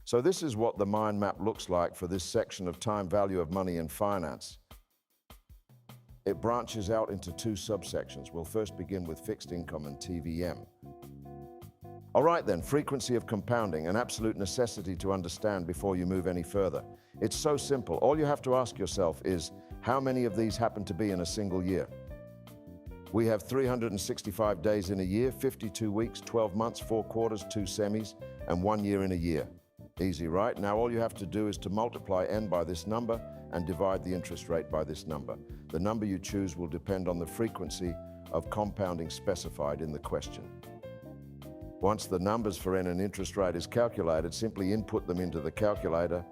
So this is what the mind map looks like for this section of time value of money and finance. It branches out into two subsections. We'll first begin with fixed income and TVM. All right then, frequency of compounding, an absolute necessity to understand before you move any further. It's so simple. All you have to ask yourself is, how many of these happen to be in a single year? We have 365 days in a year, 52 weeks, 12 months, 4 quarters, 2 semis, and 1 year in a year. Easy, right? Now all you have to do is to multiply n by this number and divide the interest rate by this number. The number you choose will depend on the frequency of compounding specified in the question. Once the numbers for n and interest rate is calculated, simply input them into the calculator.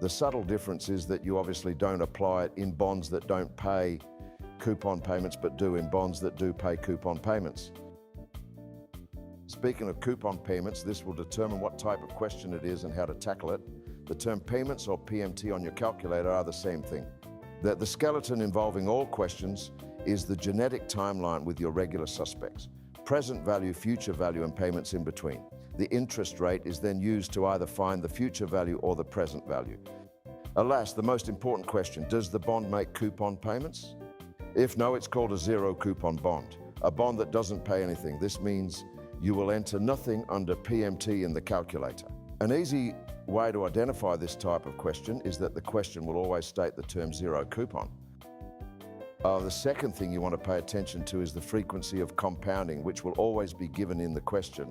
The subtle difference is that you obviously don't apply it in bonds that don't pay coupon payments but do in bonds that do pay coupon payments. Speaking of coupon payments, this will determine what type of question it is and how to tackle it. The term payments or PMT on your calculator are the same thing. The skeleton involving all questions is the genetic timeline with your regular suspects. Present value, future value, and payments in between. The interest rate is then used to either find the future value or the present value. Alas, the most important question, does the bond make coupon payments? If no, it's called a zero coupon bond, a bond that doesn't pay anything. This means you will enter nothing under PMT in the calculator. An easy way to identify this type of question is that the question will always state the term zero coupon. The second thing you want to pay attention to is the frequency of compounding, which will always be given in the question.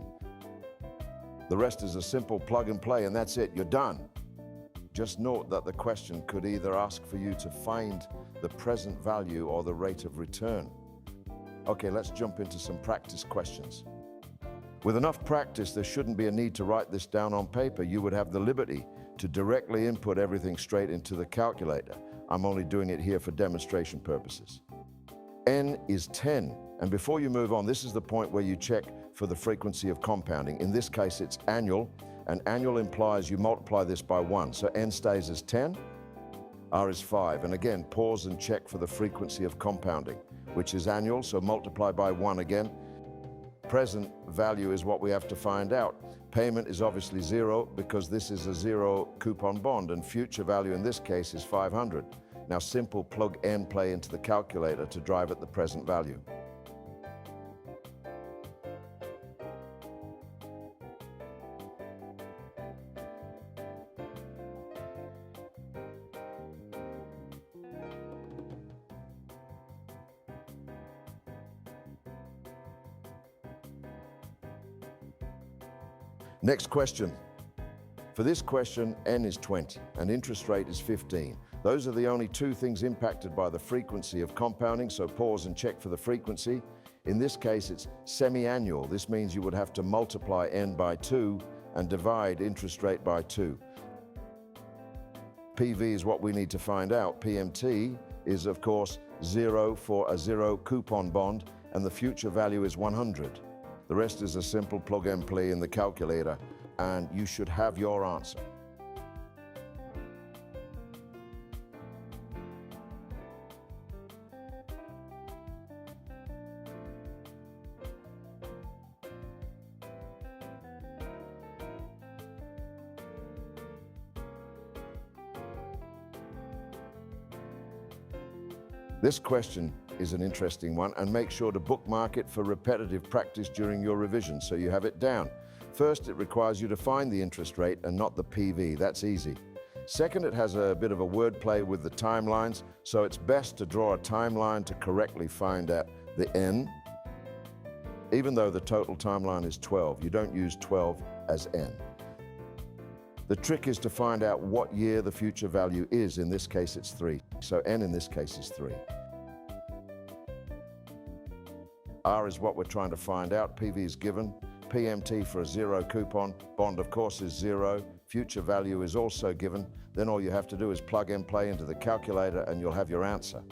The rest is a simple plug and play, and that's it, you're done. Just note that the question could either ask for you to find the present value or the rate of return. Okay, let's jump into some practice questions. With enough practice, there shouldn't be a need to write this down on paper. You would have the liberty to directly input everything straight into the calculator. I'm only doing it here for demonstration purposes. N is 10, and before you move on, this is the point where you check for the frequency of compounding. In this case, it's annual, and annual implies you multiply this by 1, so N stays as 10, R is 5, and again, pause and check for the frequency of compounding, which is annual, so multiply by 1 again. Present value is what we have to find out. Payment is obviously 0 because this is a zero coupon bond, and future value in this case is 500. Now simple plug and play into the calculator to drive at the present value. Next question. For this question, N is 20 and interest rate is 15. Those are the only two things impacted by the frequency of compounding, so pause and check for the frequency. In this case, it's semi-annual. This means you would have to multiply N by 2 and divide interest rate by 2. PV is what we need to find out. PMT is, of course, 0 for a zero coupon bond, and the future value is 100. The rest is a simple plug and play in the calculator, and you should have your answer. This question is an interesting one, and make sure to bookmark it for repetitive practice during your revision so you have it down. First, it requires you to find the interest rate and not the PV. That's easy. Second, it has a bit of a wordplay with the timelines, so it's best to draw a timeline to correctly find out the N. Even though the total timeline is 12, you don't use 12 as N. The trick is to find out what year the future value is. In this case, it's 3. So N in this case is 3. R is what we're trying to find out. PV is given. PMT for a zero coupon bond, of course, is 0. Future value is also given. Then all you have to do is plug and play into the calculator and you'll have your answer.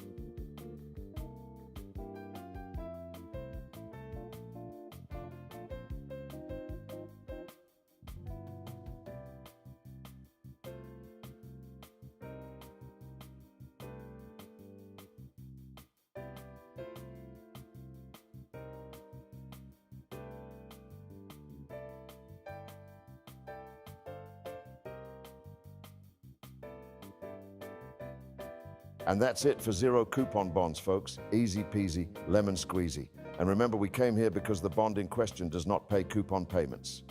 And that's it for zero coupon bonds, folks. Easy peasy, lemon squeezy. And remember, we came here because the bond in question does not pay coupon payments.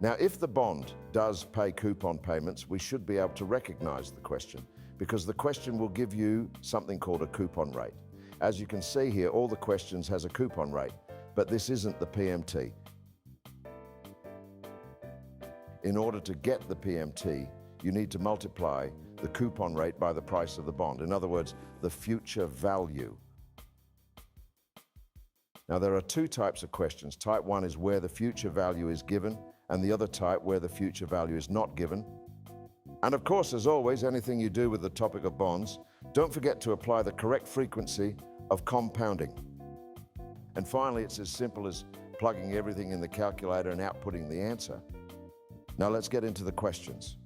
Now, if the bond does pay coupon payments, we should be able to recognize the question, because the question will give you something called a coupon rate. As you can see here, all the questions has a coupon rate, but this isn't the PMT. In order to get the PMT, you need to multiply the coupon rate by the price of the bond. In other words, the future value. Now, there are two types of questions. Type 1 is where the future value is given, and the other type where the future value is not given. And of course, as always, anything you do with the topic of bonds, don't forget to apply the correct frequency of compounding. And finally, it's as simple as plugging everything in the calculator and outputting the answer. Now let's get into the questions.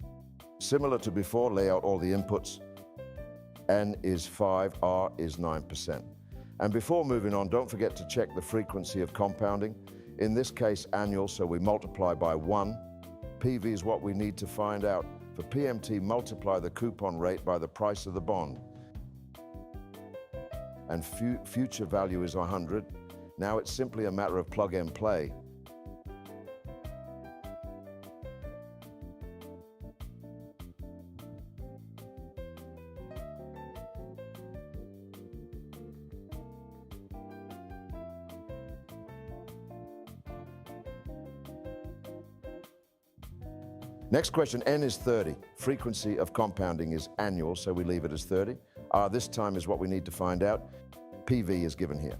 Similar to before, lay out all the inputs. N is 5, R is 9%. And before moving on, don't forget to check the frequency of compounding. In this case, annual, so we multiply by 1. PV is what we need to find out. For PMT, multiply the coupon rate by the price of the bond. And future value is 100. Now it's simply a matter of plug and play. Next question, N is 30. Frequency of compounding is annual, so we leave it as 30. R this time is what we need to find out. PV is given here.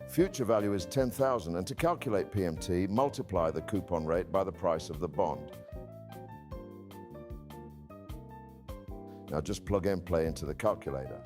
Future value is 10,000, and to calculate PMT, multiply the coupon rate by the price of the bond. Now just plug and play into the calculator.